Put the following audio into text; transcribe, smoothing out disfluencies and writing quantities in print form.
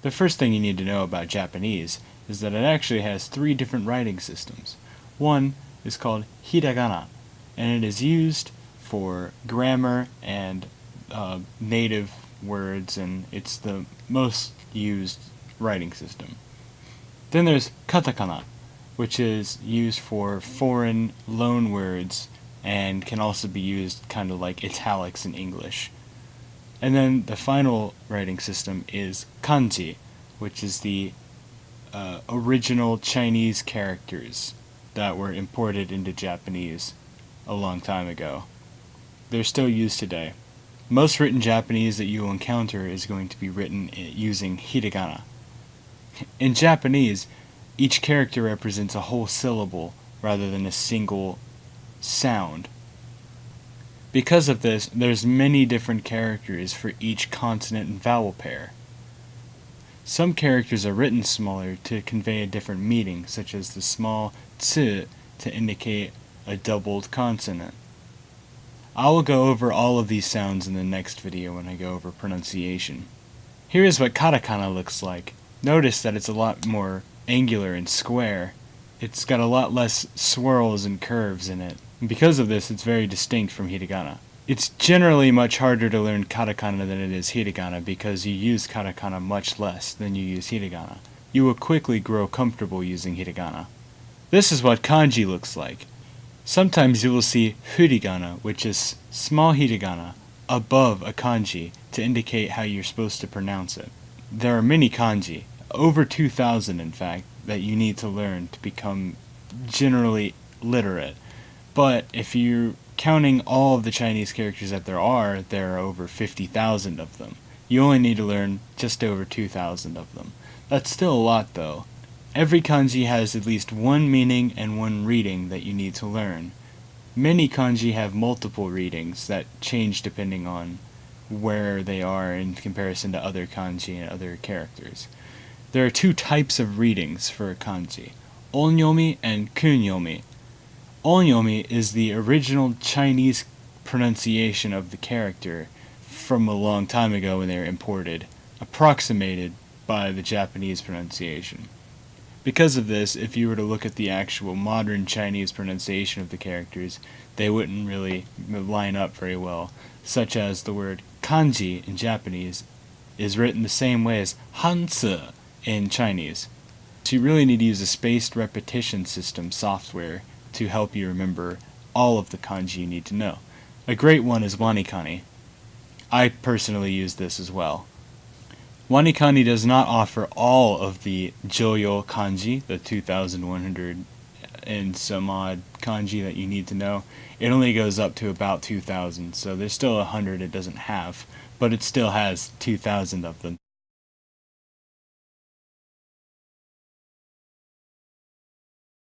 The first thing you need to know about Japanese is that it actually has 3 different writing systems. One is called hiragana, and it is used for grammar and native words, and it's the most used writing system. Then there's katakana, which is used for foreign loan words and can also be used kind of like italics in English. And then the final writing system is kanji, which is the original Chinese characters that were imported into Japanese a long time ago. They're still used today. Most written Japanese that you will encounter is going to be written using hiragana. In Japanese, each character represents a whole syllable rather than a single sound. Because of this, there's many different characters for each consonant and vowel pair. Some characters are written smaller to convey a different meaning, such as the small tsu to indicate a doubled consonant. I will go over all of these sounds in the next video when I go over pronunciation. Here is what katakana looks like. Notice that it's a lot more angular and square. It's got a lot less swirls and curves in it. And because of this, it's very distinct from hiragana. It's generally much harder to learn katakana than it is hiragana because you use katakana much less than you use hiragana. You will quickly grow comfortable using hiragana. This is what kanji looks like. Sometimes you will see furigana, which is small hiragana, above a kanji to indicate how you're supposed to pronounce it. There are many kanji, over 2,000 in fact, that you need to learn to become generally literate. But if you're counting all of the Chinese characters that there are over 50,000 of them. You only need to learn just over 2,000 of them. That's still a lot though. Every kanji has at least one meaning and one reading that you need to learn. Many kanji have multiple readings that change depending on where they are in comparison to other kanji and other characters. There are 2 types of readings for a kanji, onyomi and kunyomi. Onyomi is the original Chinese pronunciation of the character from a long time ago when they were imported, approximated by the Japanese pronunciation. Because of this, if you were to look at the actual modern Chinese pronunciation of the characters, they wouldn't really line up very well, such as the word kanji in Japanese is written the same way as hanzi in Chinese. So you really need to use a spaced repetition system software to help you remember all of the kanji you need to know. A great one is wanikani. I personally use this as well. Wanikani does not offer all of the Joyo kanji, the 2,100 and some odd kanji that you need to know. It only goes up to about 2,000, so there's still 100 it doesn't have, but it still has 2,000 of them.